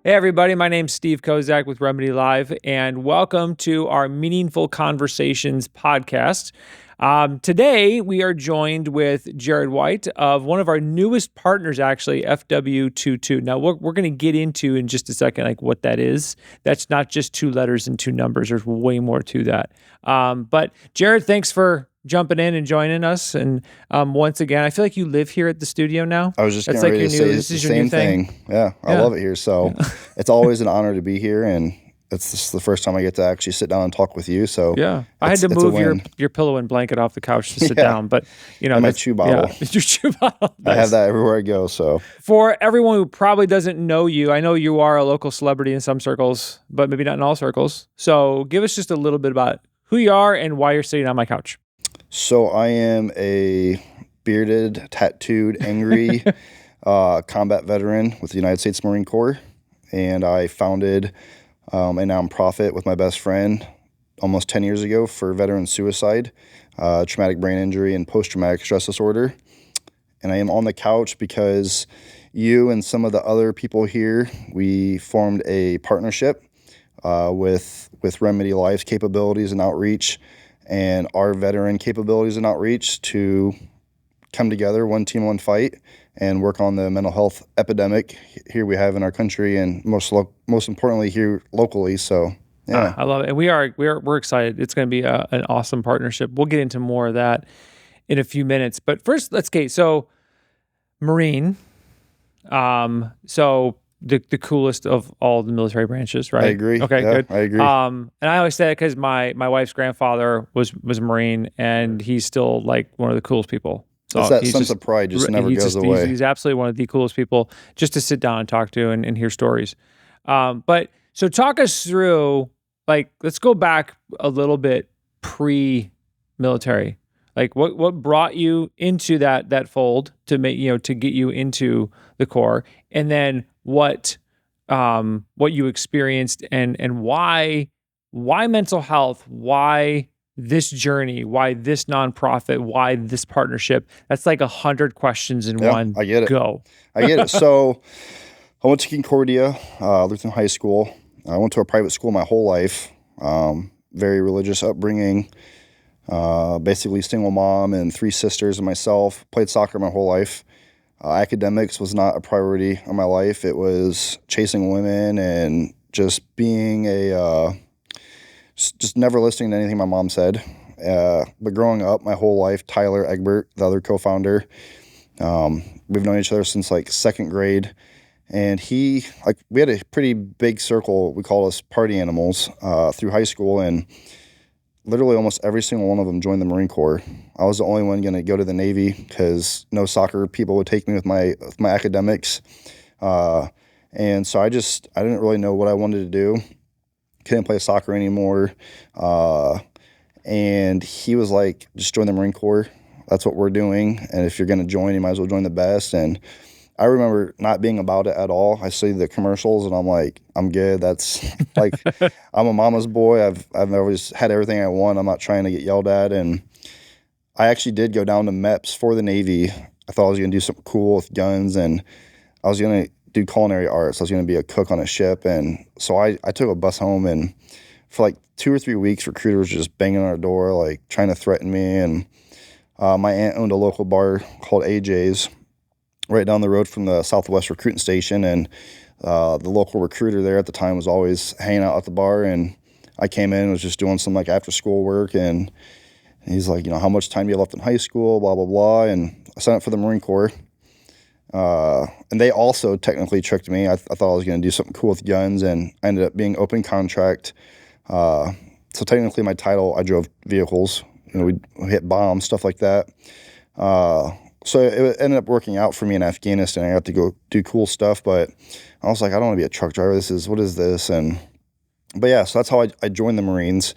Hey, everybody. My name's Steve Kozak with Remedy Live, and welcome to our Meaningful Conversations podcast. Today, we are joined with Jared White of one of our newest partners, actually, FW22. Now, we're going to get into in just a second, like what that is. That's not just two letters and two numbers. There's way more to that. But Jared, thanks for jumping in and joining us. And once again, I feel like you live here at the studio now. I was just That's getting like ready to your new, say this the is your new same thing. thing. Yeah, I love it here. So it's always an honor to be here, and this is the first time I get to actually sit down and talk with you. So Yeah, I had to it's a move win. your pillow and blanket off the couch to sit Yeah. down, but you know And my that's chew bottle. Yeah, your chew bottle. I Nice. have that everywhere I go. So For everyone who probably doesn't know you, I know you are a local celebrity in some circles, but maybe not in all circles. So give us just a little bit about who you are and why you're sitting on my couch. So I am a bearded, tattooed, angry combat veteran with the United States Marine Corps, and I founded a nonprofit with my best friend almost 10 years ago for veteran suicide, traumatic brain injury, and post-traumatic stress disorder. And I am on the couch because you and some of the other people here, we formed a partnership with remedylive's capabilities and outreach and our veteran capabilities and outreach to come together, one team, one fight, and work on the mental health epidemic here we have in our country, and most importantly here locally. So yeah, I love it, and we're excited. It's going to be an awesome partnership. We'll get into more of that in a few minutes, but first, so Marine, so the coolest of all the military branches, right? I agree. Okay, Yeah, good. I agree. And I always say that because my wife's grandfather was a Marine, and he's still like one of the coolest people. So It's that sense of pride just never goes away. He's absolutely one of the coolest people just to sit down and talk to and hear stories. But so talk us through, like, let's go back a little bit pre-military. Like what brought you into that fold to make, to get you into the Corps, and then what you experienced and why mental health, why this journey, why this nonprofit, why this partnership? That's like 100 questions in one. I get it. Go. I get it. So I went to Concordia, Lutheran High School. I went to a private school my whole life. Very religious upbringing. Basically single mom and 3 sisters and myself. Played soccer my whole life. Academics was not a priority in my life. It was chasing women and just being just never listening to anything my mom said. But growing up my whole life, Tyler Egbert, the other co-founder, we've known each other since like 2nd grade. And we had a pretty big circle. We called us party animals through high school, and literally almost every single one of them joined the Marine Corps. I was the only one going to go to the Navy because no soccer people would take me with my academics. And so I didn't really know what I wanted to do. Couldn't play soccer anymore. And he was like, just join the Marine Corps. That's what we're doing. And if you're going to join, you might as well join the best. And I remember not being about it at all. I see the commercials and I'm like, I'm good. That's like, I'm a mama's boy. I've always had everything I want. I'm not trying to get yelled at. And I actually did go down to MEPS for the Navy. I thought I was going to do something cool with guns, and I was going to do culinary arts. I was going to be a cook on a ship. And so I took a bus home, and for like 2 or 3 weeks, recruiters were just banging on our door, like trying to threaten me. And my aunt owned a local bar called AJ's right down the road from the Southwest recruiting station, and the local recruiter there at the time was always hanging out at the bar, and I came in and was just doing some like after school work, and he's like, how much time do you have left in high school, blah, blah, blah, and I signed up for the Marine Corps, and they also technically tricked me. I thought I was going to do something cool with guns, and I ended up being open contract, so technically my title, I drove vehicles, we hit bombs, stuff like that. So it ended up working out for me in Afghanistan. I got to go do cool stuff, but I was like, I don't want to be a truck driver. What is this? But yeah, so that's how I joined the Marines.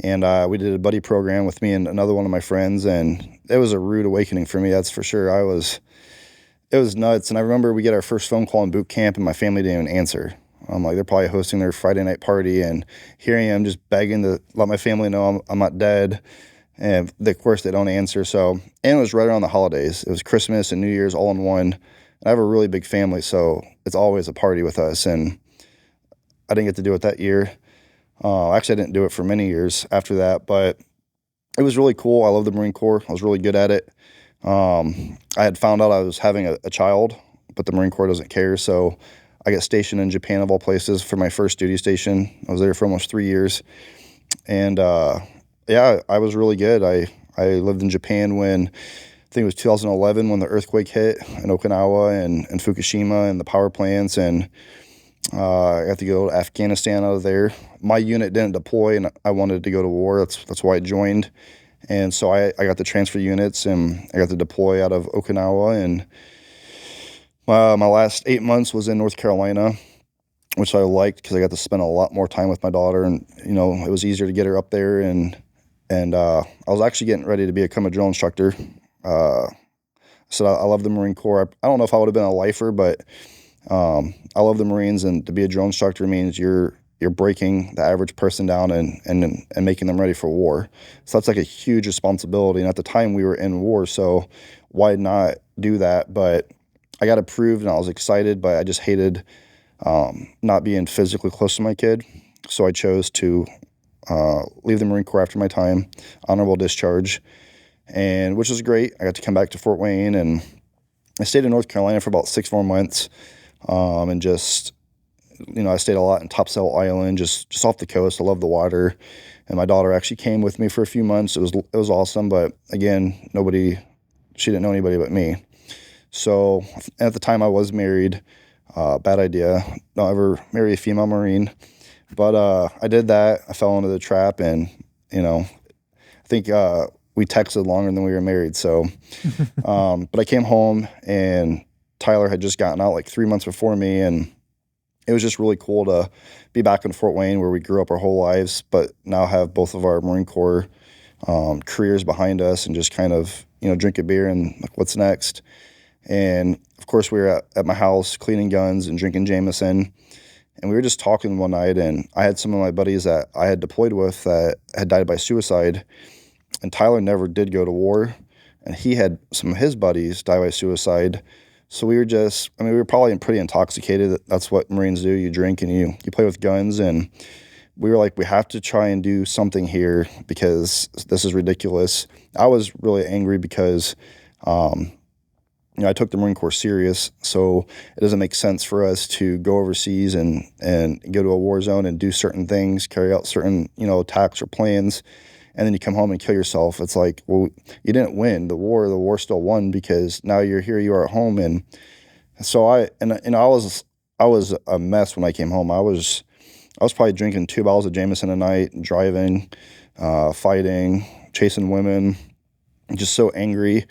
And we did a buddy program with me and another one of my friends, and it was a rude awakening for me, that's for sure. It was nuts. And I remember we get our first phone call in boot camp, and my family didn't even answer. I'm like, they're probably hosting their Friday night party, and here I am just begging to let my family know I'm not dead. And of course they don't answer. And it was right around the holidays. It was Christmas and New Year's all in one. And I have a really big family, so it's always a party with us. And I didn't get to do it that year. Actually, I didn't do it for many years after that, but it was really cool. I love the Marine Corps. I was really good at it. I had found out I was having a child, but the Marine Corps doesn't care. So I got stationed in Japan, of all places, for my first duty station. I was there for almost 3 years. And yeah, I was really good. I lived in Japan when, I think it was 2011, when the earthquake hit in Okinawa and Fukushima and the power plants. And I got to go to Afghanistan out of there. My unit didn't deploy, and I wanted to go to war. That's why I joined. And so I got the transfer units, and I got to deploy out of Okinawa. And my last 8 months was in North Carolina, which I liked because I got to spend a lot more time with my daughter, and it was easier to get her up there. And I was actually getting ready to become a drill instructor. So I love the Marine Corps. I don't know if I would have been a lifer, but I love the Marines, and to be a drill instructor means you're breaking the average person down and making them ready for war. So that's like a huge responsibility. And at the time we were in war, so why not do that? But I got approved and I was excited, but I just hated not being physically close to my kid. So I chose to leave the Marine Corps after my time, honorable discharge, and which was great. I got to come back to Fort Wayne, and I stayed in North Carolina for about 6 more months, and just I stayed a lot in Topsail Island, just off the coast. I love the water, and my daughter actually came with me for a few months. It was awesome, but again, she didn't know anybody but me. So at the time I was married. Bad idea. Don't ever marry a female Marine. But I did that. I fell into the trap, and I think we texted longer than we were married. So, but I came home, and Tyler had just gotten out like 3 months before me, and it was just really cool to be back in Fort Wayne, where we grew up our whole lives, but now have both of our Marine Corps careers behind us, and just kind of drink a beer and like, what's next. And of course, we were at my house cleaning guns and drinking Jameson, and we were just talking one night, and I had some of my buddies that I had deployed with that had died by suicide, and Tyler never did go to war, and he had some of his buddies die by suicide. So we were probably pretty intoxicated. That's what Marines do. You drink and you play with guns, and we were like, we have to try and do something here because this is ridiculous. I was really angry because I took the Marine Corps serious, so it doesn't make sense for us to go overseas and go to a war zone and do certain things, carry out certain, attacks or plans, and then you come home and kill yourself. It's like, well, you didn't win the war. The war still won because now you're here, you are at home. And so I was a mess when I came home. I was probably drinking 2 bottles of Jameson a night, driving, fighting, chasing women, just so angry.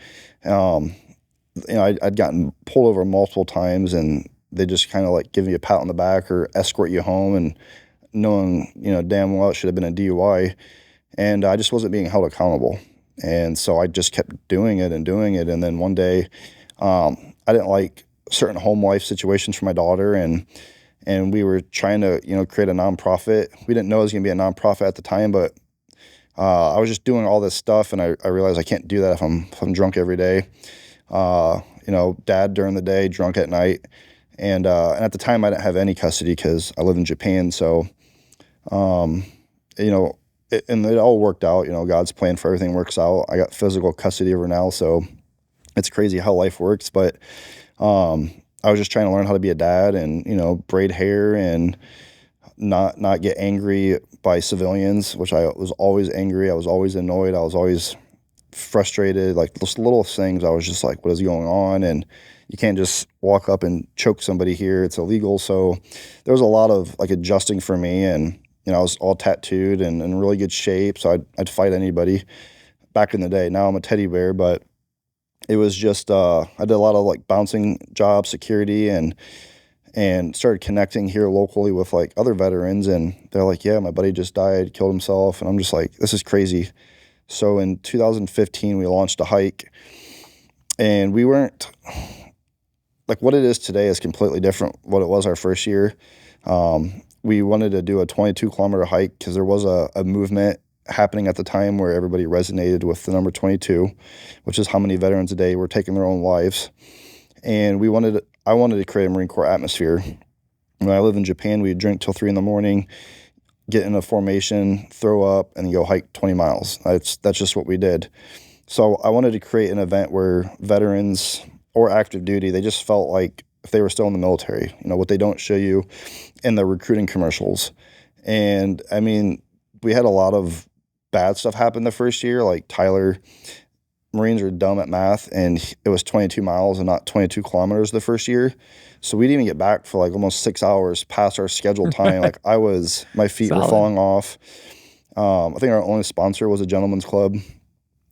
I'd gotten pulled over multiple times, and they just kind of like give you a pat on the back or escort you home, and knowing, damn well it should have been a DUI. And I just wasn't being held accountable. And so I just kept doing it. And then one day, I didn't like certain home life situations for my daughter, and we were trying to, create a nonprofit. We didn't know it was going to be a nonprofit at the time, but I was just doing all this stuff, and I realized I can't do that if I'm drunk every day. Dad during the day, drunk at night. And at the time I didn't have any custody because I live in Japan. So, and it all worked out, God's plan for everything works out. I got physical custody over now. So it's crazy how life works. But, I was just trying to learn how to be a dad and, braid hair and not get angry by civilians, which I was always angry. I was always annoyed. I was always frustrated, like those little things. I was just like, what is going on? And you can't just walk up and choke somebody here. It's illegal. So there was a lot of like adjusting for me, and I was all tattooed and in really good shape, so I'd fight anybody back in the day. Now I'm a teddy bear, but it was just I did a lot of like bouncing jobs, security, and started connecting here locally with like other veterans, and they're like, yeah, my buddy just died, killed himself, and I'm just like, this is crazy. So in 2015, we launched a hike, and we weren't like what it is today is completely different what it was our first year. We wanted to do a 22-kilometer hike because there was a movement happening at the time where everybody resonated with the number 22, which is how many veterans a day were taking their own lives. And I wanted to create a Marine Corps atmosphere. When I lived in Japan, we'd drink till 3 in the morning, get in a formation, throw up, and then go hike 20 miles. That's just what we did. So I wanted to create an event where veterans or active duty, they just felt like if they were still in the military, what they don't show you in the recruiting commercials. And I mean, we had a lot of bad stuff happen the first year. Like Tyler, Marines are dumb at math, and it was 22 miles and not 22 kilometers the first year. So we didn't even get back for like almost 6 hours past our scheduled time. Like my feet were falling off. I think our only sponsor was a gentleman's club.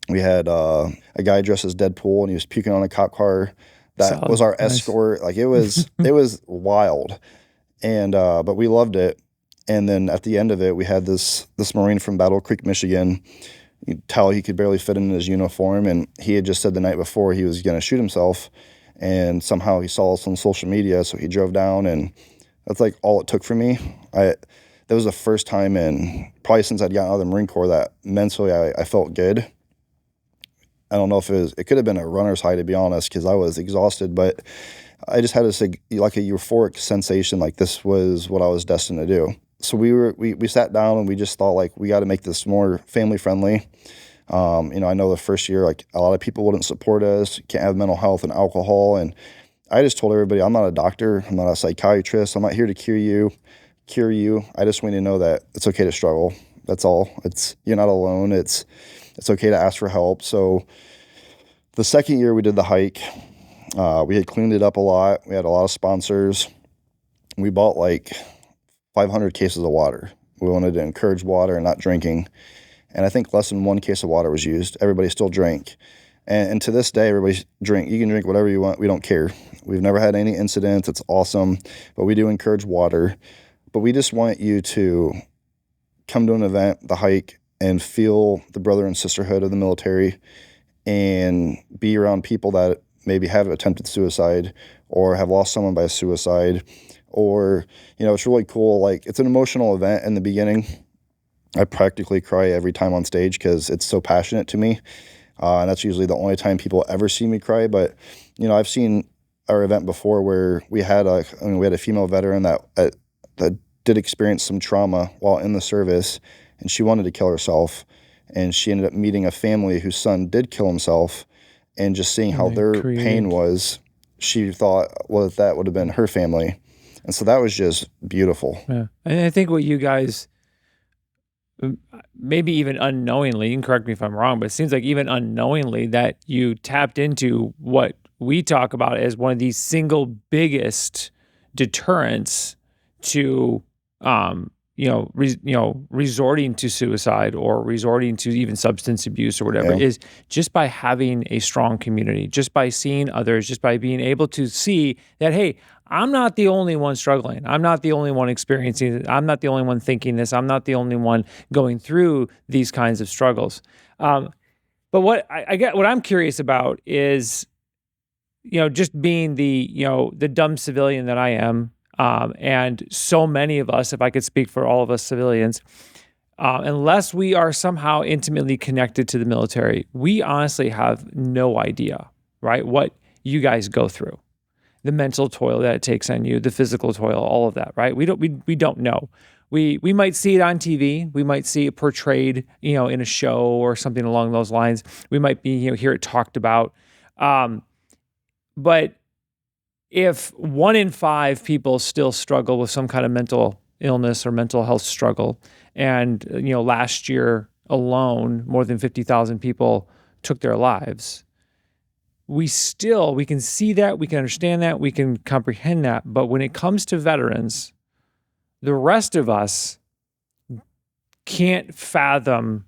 We had a guy dressed as Deadpool, and he was puking on a cop car. That was our escort. Like it was wild. And but we loved it. And then at the end of it, we had this Marine from Battle Creek, Michigan. You could tell he could barely fit in his uniform, and he had just said the night before he was going to shoot himself, and somehow he saw us on social media, so he drove down, and that's like all it took for me. That was the first time probably since I'd gotten out of the Marine Corps that mentally I felt good. I don't know if it could have been a runner's high, to be honest, because I was exhausted, but I just had this like a euphoric sensation, like this was what I was destined to do. So we sat down and we just thought, like, we got to make this more family friendly. I know the first year, like, a lot of people wouldn't support us, can't have mental health and alcohol. And I just told everybody, I'm not a doctor, I'm not a psychiatrist, I'm not here to cure you. I just want you to know that it's okay to struggle. That's all. You're not alone. It's okay to ask for help. So the second year we did the hike, we had cleaned it up a lot. We had a lot of sponsors. We bought like 500 cases of water. We wanted to encourage water and not drinking. And I think less than 1 case of water was used. Everybody still drank. And to this day, everybody's drink. You can drink whatever you want. We don't care. We've never had any incidents. It's awesome. But we do encourage water. But we just want you to come to an event, the hike, and feel the brother and sisterhood of the military and be around people that maybe have attempted suicide or have lost someone by suicide. Or, it's really cool. Like, it's an emotional event in the beginning. I practically cry every time on stage because it's so passionate to me. And that's usually the only time people ever see me cry. But, I've seen our event before where we had a female veteran that did experience some trauma while in the service, and she wanted to kill herself. And she ended up meeting a family whose son did kill himself, and just seeing how their pain was, she thought, well, that would have been her family. And so that was just beautiful. Yeah. And I think what you guys, maybe even unknowingly, you can correct me if I'm wrong, but it seems like even unknowingly that you tapped into what we talk about as one of the single biggest deterrents to, resorting to suicide or resorting to even substance abuse or whatever, is just by having a strong community, just by seeing others, just by being able to see that, hey, I'm not the only one struggling. I'm not the only one experiencing it. I'm not the only one thinking this. I'm not the only one going through these kinds of struggles. But what what I'm curious about is, just being the dumb civilian that I am, and so many of us, if I could speak for all of us civilians, unless we are somehow intimately connected to the military, we honestly have no idea, right, what you guys go through. The mental toil that it takes on you, the physical toil, all of that, right? We don't know. We might see it on TV. We might see it portrayed, in a show or something along those lines. We might be, hear it talked about. But if 1 in 5 people still struggle with some kind of mental illness or mental health struggle, and last year alone, more than 50,000 people took their lives, we can see that, we can understand that, we can comprehend that. But when it comes to veterans, the rest of us can't fathom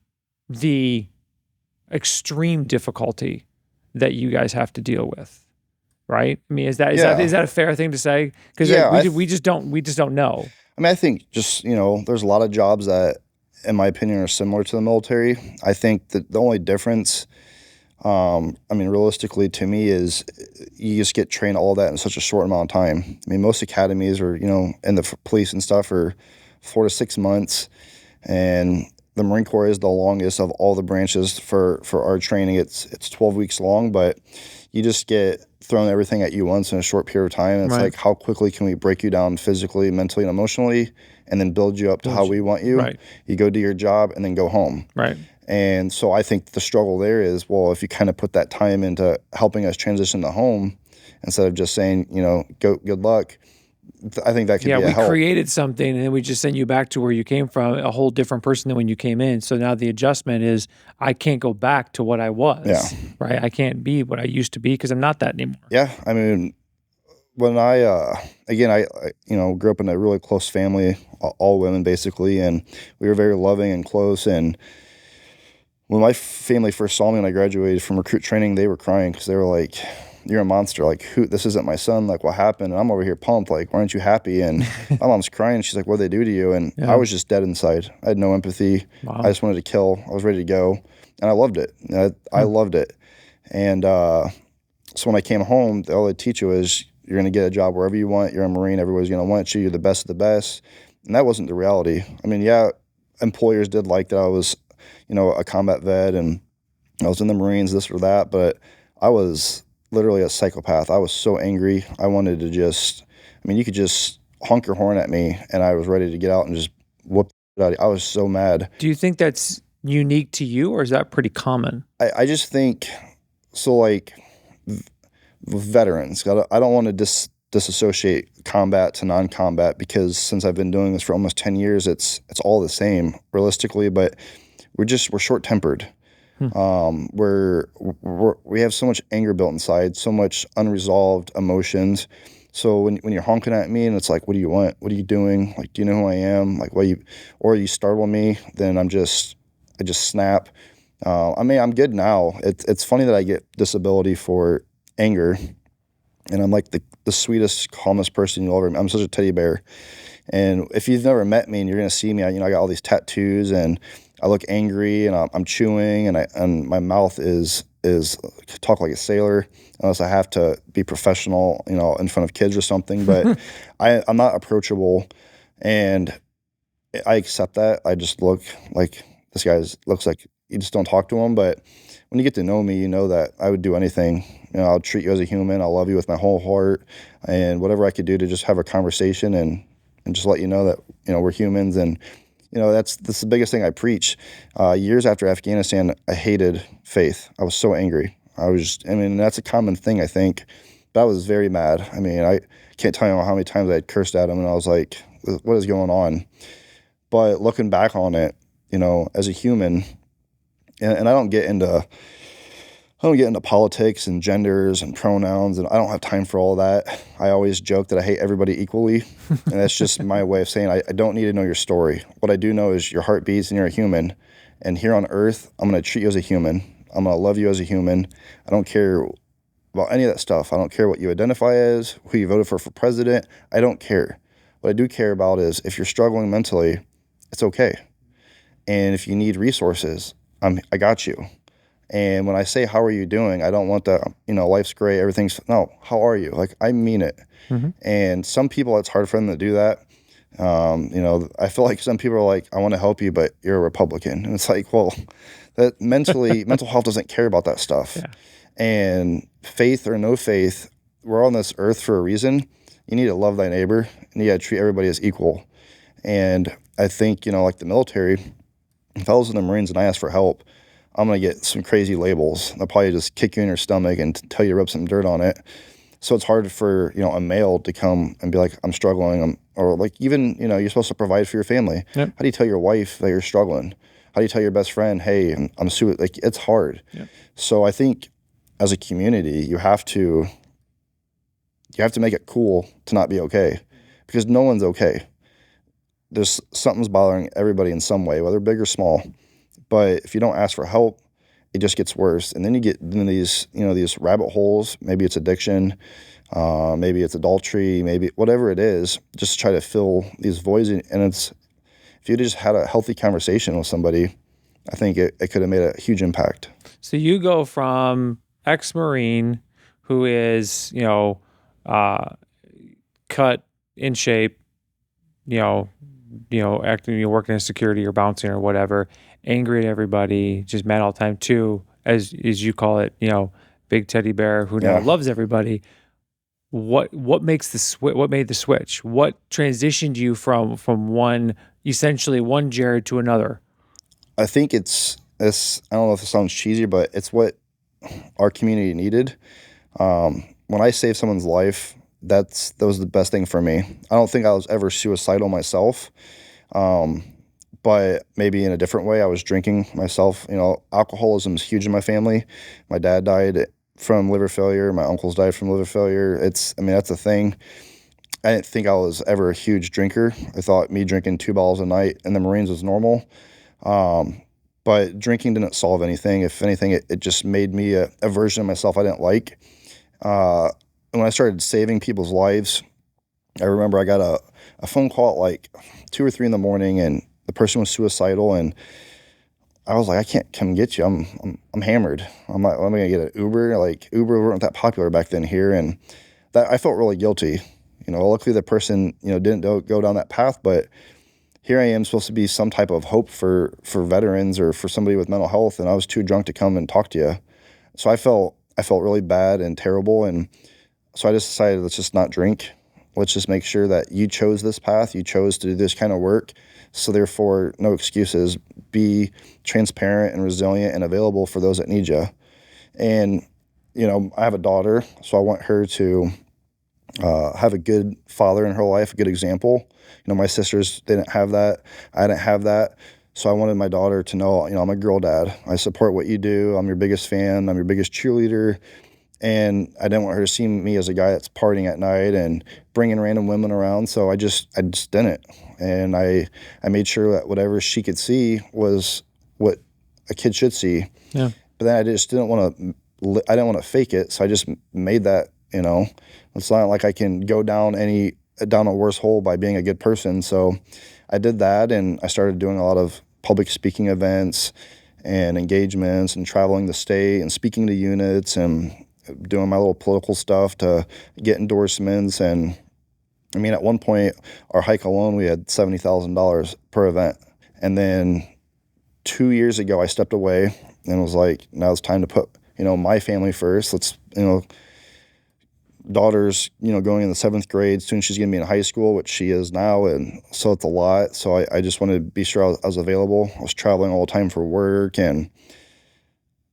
the extreme difficulty that you guys have to deal with, right? I mean, is that a fair thing to say? Because we just don't know. I mean, I think just, there's a lot of jobs that, in my opinion, are similar to the military. I think that the only difference, realistically to me, is you just get trained all that in such a short amount of time. I mean, most academies are, in the police and stuff are 4 to 6 months. And the Marine Corps is the longest of all the branches for our training. It's 12 weeks long, but you just get thrown everything at you once in a short period of time. And it's Right. like, how quickly can we break you down physically, mentally, and emotionally, and then build you up to how we want you? Right. You go do your job and then go home. Right. And so I think the struggle there is, well, if you kind of put that time into helping us transition to home instead of just saying, go, good luck, I think that could be a we help. created something and then we just send you back to where you came from, a whole different person than when you came in. So now the adjustment is I can't go back to what I was, Yeah. right? I can't be what I used to be because I'm not that anymore. Yeah. I mean, when again, I grew up in a really close family, all women basically, and we were very loving and close. And when my family first saw me when I graduated from recruit training, they were crying because they were like, "You're a monster. Like, this isn't my son. Like, what happened?" And I'm over here pumped. Like, why aren't you happy? And my mom's crying. She's like, "What did they do to you?" And I was just dead inside. I had no empathy. Wow. I just wanted to kill. I was ready to go, and I loved it. I loved it. And so when I came home, all they teach you is you're going to get a job wherever you want. You're a Marine. Everybody's going to want you. You're the best of the best. And that wasn't the reality. I mean, yeah, employers did like that I was, a combat vet and I was in the Marines, this or that, but I was literally a psychopath. I was so angry. I wanted to you could just honk your horn at me and I was ready to get out and just whoop it out. I was so mad. Do you think that's unique to you or is that pretty common? I just think, so like veterans, I don't want to disassociate combat to non-combat because since I've been doing this for almost 10 years, it's all the same realistically, but we're short-tempered. We have so much anger built inside, so much unresolved emotions. So when you're honking at me and it's like, what do you want? What are you doing? Like, do you know who I am? Like, or you startle me, then I just snap. I'm good now. It's funny that I get disability for anger, and I'm like the sweetest, calmest person you'll ever meet. I'm such a teddy bear. And if you've never met me and you're gonna see me, I got all these tattoos and I look angry and I'm chewing and my mouth is talk like a sailor unless I have to be professional, in front of kids or something. But I'm not approachable, and I accept that. I just look like this guy looks like you just don't talk to him. But when you get to know me, you know that I would do anything. I'll treat you as a human. I'll love you with my whole heart, and whatever I could do to just have a conversation and just let you know that we're humans. And that's the biggest thing I preach. Years after Afghanistan, I hated faith. I was so angry. That's a common thing, I think. But I was very mad. I can't tell you how many times I had cursed at him, and I was like, what is going on? But looking back on it, as a human, and I don't get into politics and genders and pronouns, and I don't have time for all that. I always joke that I hate everybody equally, and that's just my way of saying I don't need to know your story. What I do know is your heart beats and you're a human, and here on earth, I'm going to treat you as a human. I'm going to love you as a human. I don't care about any of that stuff. I don't care what you identify as, who you voted for president. I don't care. What I do care about is if you're struggling mentally, it's okay. And if you need resources, I got you. And when I say, how are you doing? I don't want the, life's great, no, how are you? Like, I mean it. Mm-hmm. And some people, it's hard for them to do that. I feel like some people are like, I want to help you, but you're a Republican. And it's like, well, that mental health doesn't care about that stuff. Yeah. And faith or no faith, we're on this earth for a reason. You need to love thy neighbor and you got to treat everybody as equal. And I think, like the military, if I was in the Marines and I asked for help, I'm going to get some crazy labels. They'll probably just kick you in your stomach and tell you to rub some dirt on it. So it's hard for, a male to come and be like, I'm struggling. Or like even, you're supposed to provide for your family. Yep. How do you tell your wife that you're struggling? How do you tell your best friend, hey, I'm like, it's hard. Yep. So I think as a community, you have to make it cool to not be okay because no one's okay. There's something's bothering everybody in some way, whether big or small. But if you don't ask for help, it just gets worse. And then you get into these rabbit holes. Maybe it's addiction, maybe it's adultery, maybe whatever it is, just try to fill these voids. And if you just had a healthy conversation with somebody, I think it could have made a huge impact. So you go from ex-Marine who is, cut in shape, acting, working as security or bouncing or whatever, angry at everybody, just mad all the time too, as you call it, big teddy bear who now Yeah. loves everybody. What makes the switch? What made the switch? What transitioned you from essentially one Jared to another? I think it's this. I don't know if it sounds cheesy, but it's what our community needed. When I saved someone's life, that was the best thing for me. I don't think I was ever suicidal myself, but maybe in a different way. I was drinking myself. Alcoholism is huge in my family. My dad died from liver failure. My uncles died from liver failure. That's a thing. I didn't think I was ever a huge drinker. I thought me drinking 2 bottles a night in the Marines was normal. But drinking didn't solve anything. If anything, it just made me a version of myself I didn't like. And when I started saving people's lives, I remember I got a phone call at like 2 or 3 in the morning, and the person was suicidal, and I was like, I can't come get you. I'm hammered. I'm like, I'm gonna get an Uber. Like Uber weren't that popular back then here, and that I felt really guilty. Luckily the person didn't go down that path, but here I am supposed to be some type of hope for veterans or for somebody with mental health, and I was too drunk to come and talk to you. So I felt really bad and terrible, and so I just decided, let's just not drink. Let's just make sure that you chose this path, you chose to do this kind of work, so therefore no excuses. Be transparent and resilient and available for those that need you. And I have a daughter, so I want her to have a good father in her life, a good example. My sisters, they didn't have that. I didn't have that. So I wanted my daughter to know, I'm a girl dad. I support what you do. I'm your biggest fan. I'm your biggest cheerleader. And I didn't want her to see me as a guy that's partying at night and bringing random women around. So I just didn't. And I made sure that whatever she could see was what a kid should see. Yeah. But then I just didn't want to fake it. So I just made that, it's not like I can go down a worse hole by being a good person. So I did that, and I started doing a lot of public speaking events and engagements and traveling the state and speaking to units and doing my little political stuff to get endorsements. And at one point, our hike alone, we had $70,000 per event. And then 2 years ago, I stepped away and was like, now it's time to put, my family first. Let's, daughter's, going in the 7th grade. Soon she's going to be in high school, which she is now. And so it's a lot. So I just wanted to be sure I was available. I was traveling all the time for work,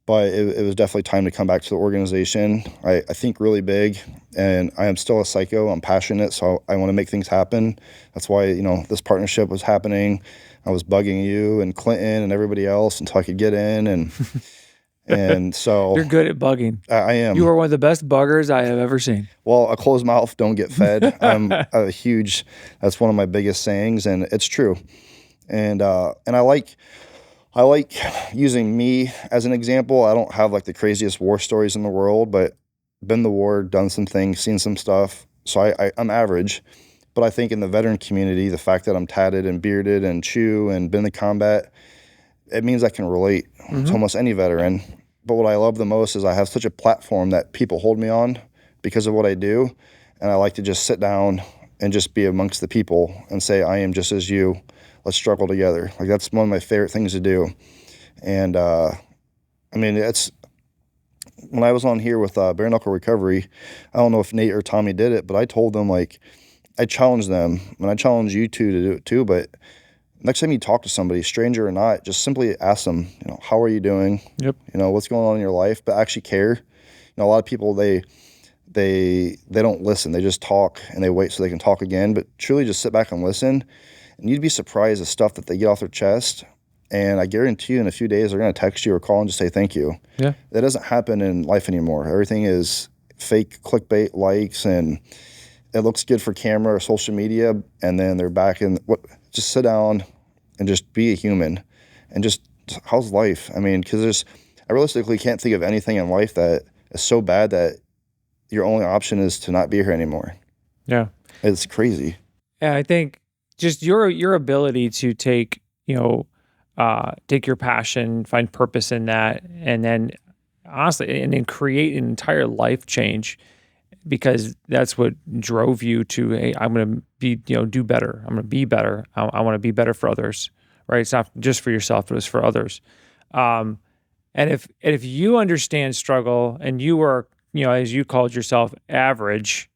but it was definitely time to come back to the organization. I think really big, and I am still a psycho. I'm passionate, so I want to make things happen. That's why, this partnership was happening. I was bugging you and Clinton and everybody else until I could get in, and so You're good at bugging. I am. You are one of the best buggers I have ever seen. Well, a closed mouth don't get fed. That's one of my biggest sayings, and it's true. And I like using me as an example. I don't have like the craziest war stories in the world, but been to war, done some things, seen some stuff. So I'm average. But I think in the veteran community, the fact that I'm tatted and bearded and chew and been to combat, it means I can relate to almost any veteran. But what I love the most is I have such a platform that people hold me on because of what I do. And I like to just sit down and just be amongst the people and say, I am just as you. Let's struggle together. Like, that's one of my favorite things to do. And it's when I was on here with Bare Knuckle Recovery, I don't know if Nate or Tommy did it, but I told them, like, I challenged them, and I challenge you two to do it too. But next time you talk to somebody, stranger or not, just simply ask them, how are you doing? Yep. What's going on in your life, but actually care. A lot of people, they don't listen. They just talk and they wait so they can talk again. But truly just sit back and listen. And you'd be surprised at stuff that they get off their chest. And I guarantee you in a few days, they're going to text you or call and just say thank you. Yeah. That doesn't happen in life anymore. Everything is fake clickbait likes, and it looks good for camera or social media. And then they're back in just sit down and just be a human and just, how's life? Because I realistically can't think of anything in life that is so bad that your only option is to not be here anymore. Yeah. It's crazy. Yeah, I think just your ability to take your passion, find purpose in that, and then honestly, and then create an entire life change, because that's what drove you to, hey, I'm going to do better. I'm going to be better. I want to be better for others, right? It's not just for yourself, but it's for others. And if you understand struggle and you were, as you called yourself, average,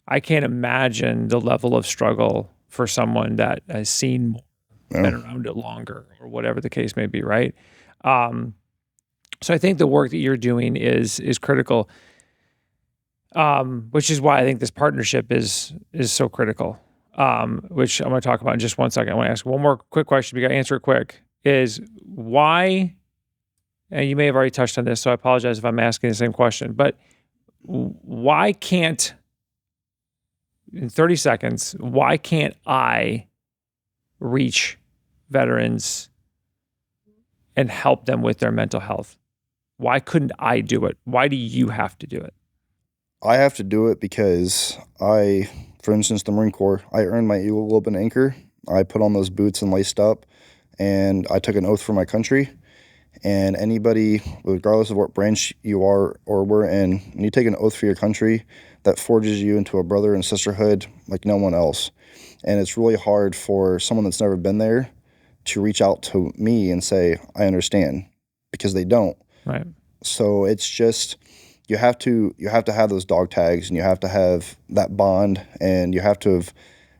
I can't imagine the level of struggle for someone that has seen more, been around it longer, or whatever the case may be, right? So I think the work that you're doing is critical, which is why I think this partnership is so critical, which I'm going to talk about in just 1 second. I want to ask one more quick question. We got to answer it quick. Is why, and you may have already touched on this, so I apologize if I'm asking the same question, but why can't, in 30 seconds, why can't I reach veterans and help them with their mental health? Why couldn't I do it? Why do you have to do it? I have to do it because for instance, the Marine Corps, I earned my Eagle Globe and Anchor. I put on those boots and laced up, and I took an oath for my country. And anybody, regardless of what branch you are or were in, when you take an oath for your country, that forges you into a brother and sisterhood like no one else. And it's really hard for someone that's never been there to reach out to me and say, I understand, because they don't. Right. So it's just, you have to have those dog tags, and you have to have that bond, and you have to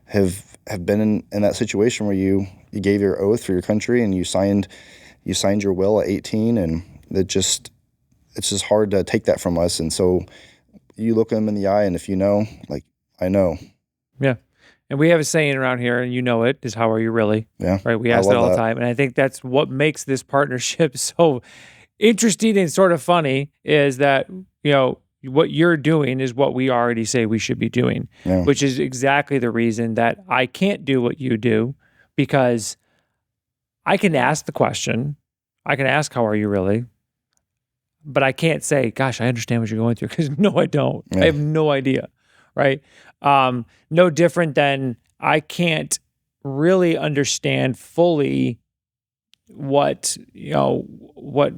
have been in that situation where you gave your oath for your country and you signed your will at 18, and it's just hard to take that from us. And so you look them in the eye, and if you know, like, I know. Yeah. And we have a saying around here, and you know it, is how are you really? Yeah. Right. We ask that all the time. And I think that's what makes this partnership so interesting and sort of funny, is that, what you're doing is what we already say we should be doing, which is exactly the reason that I can't do what you do, because I can ask the question, I can ask, how are you really? But I can't say, gosh, I understand what you're going through, because no, I don't. I have no idea, right? No different than I can't really understand fully what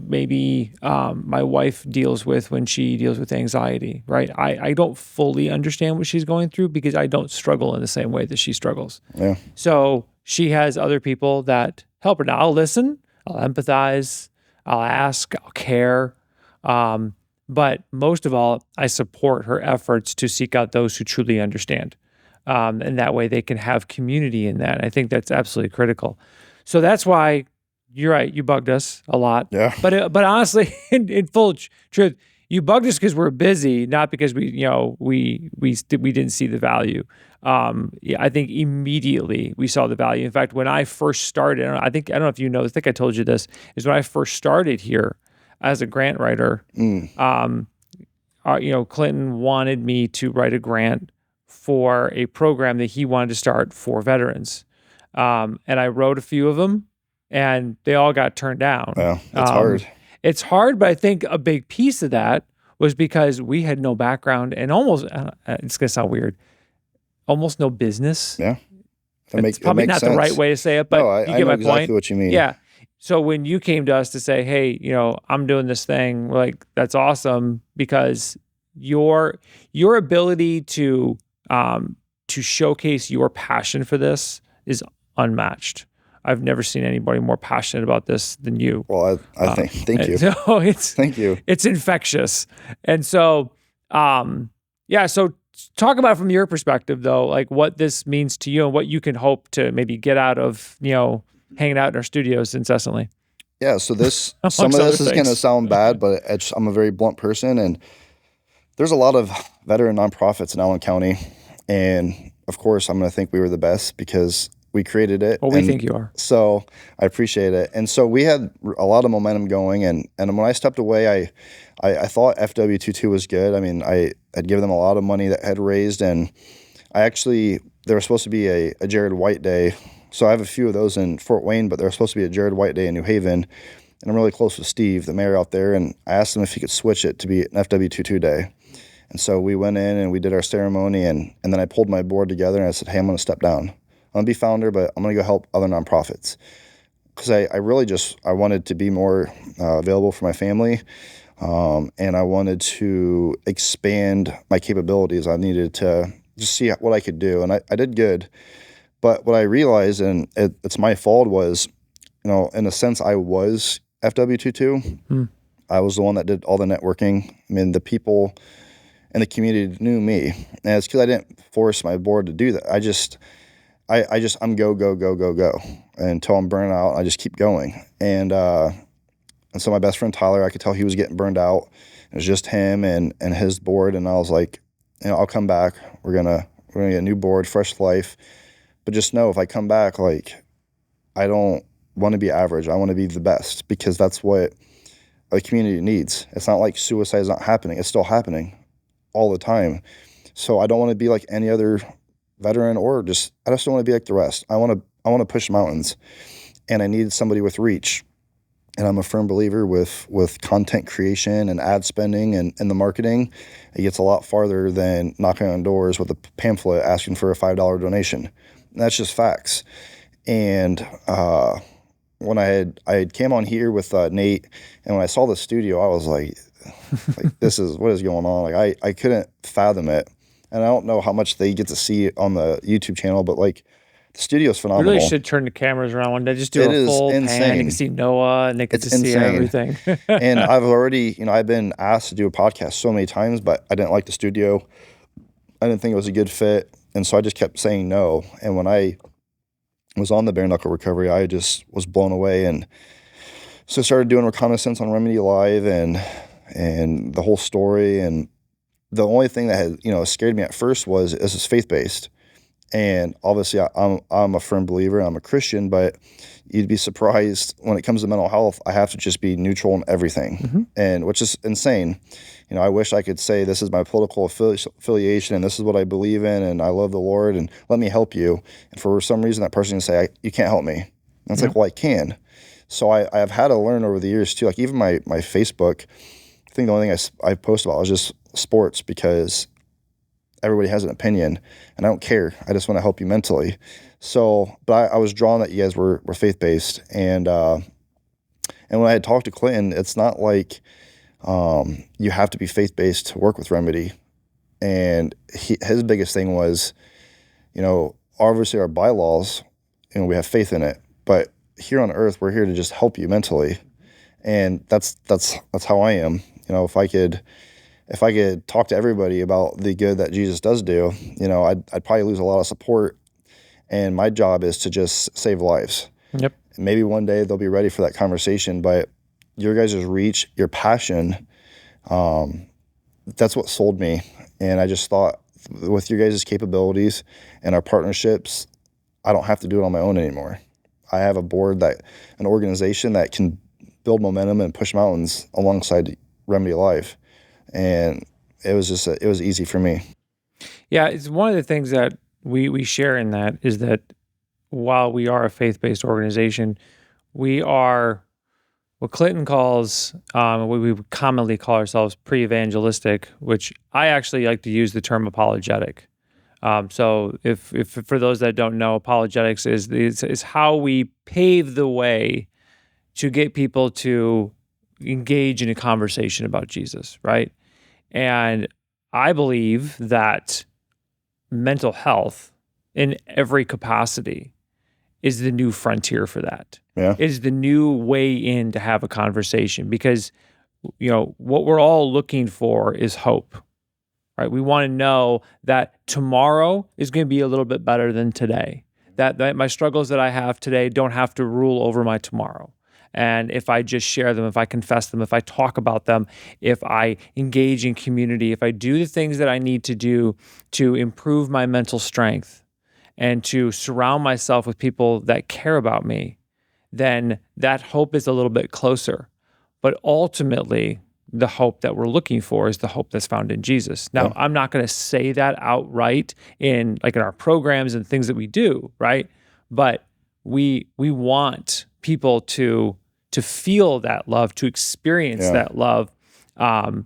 maybe my wife deals with when she deals with anxiety, right? I don't fully understand what she's going through, because I don't struggle in the same way that she struggles. Yeah. So she has other people that help her. Now I'll listen, I'll empathize, I'll ask, I'll care. But most of all, I support her efforts to seek out those who truly understand. And that way they can have community in that. I think that's absolutely critical. So that's why you're right. You bugged us a lot. Yeah. But honestly, in full truth, you bugged us because we're busy, not because we didn't see the value. I think immediately we saw the value. In fact, when I first started, I don't know if you know, I think I told you this, is when I first started here as a grant writer, Clinton wanted me to write a grant for a program that he wanted to start for veterans. And I wrote a few of them, and they all got turned down. Yeah, it's hard. It's hard, but I think a big piece of that was because we had no background and almost, it's going to sound weird, almost no business. Yeah. It's probably not sense. the right way to say it, but no, you I get know my exactly point. what you mean. Yeah. So when you came to us to say, hey, I'm doing this thing, we're like, that's awesome, because your ability to showcase your passion for this is unmatched. I've never seen anybody more passionate about this than you. Well, I think, thank you. So thank you. It's infectious. And so, so talk about from your perspective though, like what this means to you and what you can hope to maybe get out of, hanging out in our studios incessantly. Yeah. So some of this is going to sound bad, but I'm a very blunt person, and there's a lot of veteran nonprofits in Allen County. And of course, I'm going to think we were the best because we created it. Well, we think you are. So I appreciate it. And so we had a lot of momentum going. And when I stepped away, I thought FW22 was good. I mean, I'd given them a lot of money that had raised. And there was supposed to be a Jared White Day. So I have a few of those in Fort Wayne, but there was supposed to be a Jared White Day in New Haven. And I'm really close with Steve, the mayor out there. And I asked him if he could switch it to be an FW22 day. And so we went in and we did our ceremony. And then I pulled my board together and I said, hey, I'm going to step down. I'm going to be founder, but I'm going to go help other nonprofits. Because I wanted to be more available for my family. And I wanted to expand my capabilities. I needed to just see what I could do. And I did good. But what I realized, and it's my fault, was, in a sense, I was FW22. Hmm. I was the one that did all the networking. I mean, the people in the community knew me. And it's because I didn't force my board to do that. I'm go, go, go, go, go until I'm burnt out. I just keep going. And so my best friend Tyler, I could tell he was getting burned out. It was just him and his board. And I was like, I'll come back. We're gonna get a new board, fresh life. But just know, if I come back, like, I don't want to be average. I want to be the best, because that's what a community needs. It's not like suicide is not happening. It's still happening all the time. So I don't want to be like any other veteran, or I just don't want to be like the rest. I want to push mountains, and I needed somebody with reach. And I'm a firm believer with content creation and ad spending and the marketing. It gets a lot farther than knocking on doors with a pamphlet asking for a $5 donation. And that's just facts. And when I had came on here with Nate, and when I saw the studio, I was like this is what is going on. Like I couldn't fathom it. And I don't know how much they get to see it on the YouTube channel, but like, the studio's We phenomenal. really should turn the cameras around one day. Just do It a is full pan. You insane. can see Noah, and they get It's to see insane. everything. And I've already, I've been asked to do a podcast so many times, but I didn't like the studio. I didn't think it was a good fit. And so I just kept saying no. And when I was on the bare knuckle recovery, I just was blown away. And so I started doing reconnaissance on Remedy Live and the whole story. And the only thing that had, scared me at first was, is this faith-based? And obviously I'm a firm believer, I'm a Christian, but you'd be surprised when it comes to mental health, I have to just be neutral in everything, and which is insane. I wish I could say this is my political affiliation and this is what I believe in and I love the Lord and let me help you. And for some reason that person can say, you can't help me. And it's like, well, I can. So I've had to learn over the years too. Like even my Facebook, I think the only thing I post about is just sports, because everybody has an opinion and I don't care. I just want to help you mentally. So, but I was drawn that you guys were faith-based. And when I had talked to Clinton, it's not like you have to be faith-based to work with Remedy. And his biggest thing was, obviously our bylaws, we have faith in it, but here on earth, we're here to just help you mentally. And that's how I am. If I could talk to everybody about the good that Jesus does do, I'd probably lose a lot of support. And my job is to just save lives. Yep. And maybe one day they'll be ready for that conversation. But your guys' reach, your passion, that's what sold me. And I just thought, with your guys' capabilities and our partnerships, I don't have to do it on my own anymore. I have a board, an organization that can build momentum and push mountains alongside Remedy Live. And it was easy for me. Yeah, it's one of the things that we share in that is that while we are a faith-based organization, we are what Clinton calls, what we would commonly call ourselves pre-evangelistic, which I actually like to use the term apologetic. So if for those that don't know, apologetics is how we pave the way to get people to engage in a conversation about Jesus, right? And I believe that mental health in every capacity is the new frontier for that. Yeah. It is the new way in to have a conversation, because what we're all looking for is hope, right? We want to know that tomorrow is going to be a little bit better than today. That my struggles that I have today don't have to rule over my tomorrow. And if I just share them, if I confess them, if I talk about them, if I engage in community, if I do the things that I need to do to improve my mental strength and to surround myself with people that care about me, then that hope is a little bit closer. But ultimately, the hope that we're looking for is the hope that's found in Jesus. Now, I'm not going to say that outright in our programs and things that we do, right? But we want people to feel that love, to experience that love, and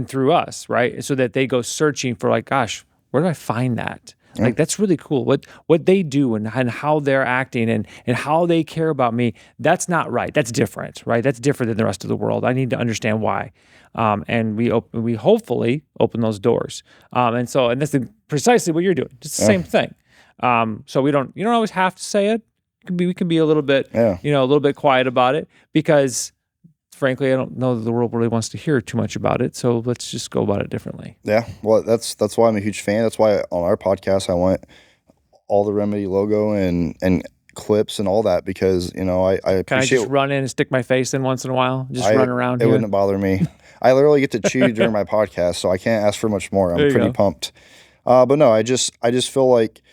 through us, right? So that they go searching for, gosh, where do I find that? Like, that's really cool. What they do and how they're acting and how they care about me, that's not right. That's different, right? That's different than the rest of the world. I need to understand why. And we hopefully open those doors. And that's precisely what you're doing. It's the same thing. So you don't always have to say it. We can be a little bit, a little bit quiet about it, because frankly, I don't know that the world really wants to hear too much about it. So let's just go about it differently. Yeah. Well, that's why I'm a huge fan. That's why on our podcast, I want all the Remedy logo and clips and all that, because, I appreciate. Can I just run in and stick my face in once in a while? Just run around It here? wouldn't bother me. I literally get to chew during my podcast, so I can't ask for much more. I'm pretty pumped. But no, I just feel like,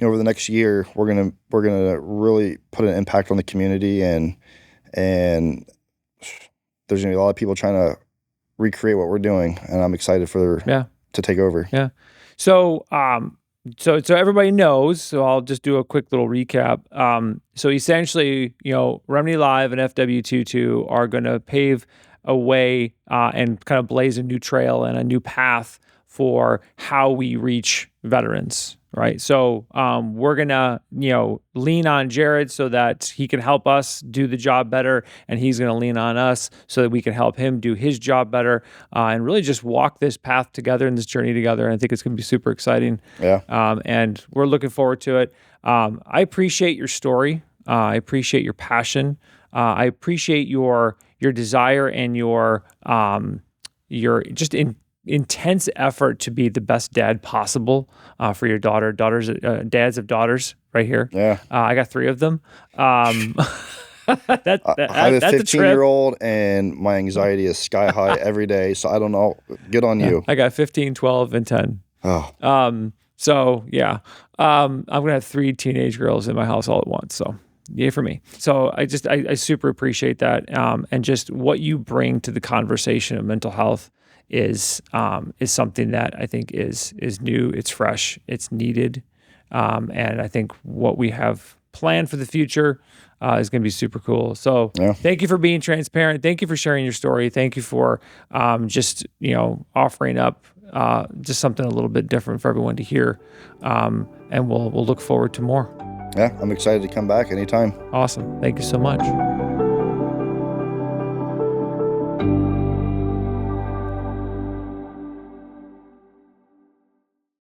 over the next year, we're gonna really put an impact on the community, and there's gonna be a lot of people trying to recreate what we're doing, and I'm excited to take over. Yeah. So so everybody knows. So I'll just do a quick little recap. So essentially, Remedy Live and FW22 are going to pave a way and kind of blaze a new trail and a new path for how we reach veterans, right? So we're gonna, lean on Jared so that he can help us do the job better, and he's gonna lean on us so that we can help him do his job better, and really just walk this path together and this journey together. And I think it's gonna be super exciting. Yeah. And we're looking forward to it. I appreciate your story. I appreciate your passion. I appreciate your desire and your just intense effort to be the best dad possible for your daughter. Dads of daughters, right here. Yeah. I got 3 of them. I have a 15-year-old, and my anxiety is sky high every day. So I don't know. Good on you. I got 15, 12, and 10. Oh. So yeah, I'm gonna have 3 teenage girls in my house all at once. So yay for me. So I super appreciate that, and just what you bring to the conversation of mental health is something that I think is new, it's fresh, it's needed, and I think what we have planned for the future is going to be super cool. So Thank you for being transparent. Thank you for sharing your story. Thank you for just offering up just something a little bit different for everyone to hear, and we'll look forward to more. Yeah, I'm excited to come back anytime. Awesome. Thank you so much.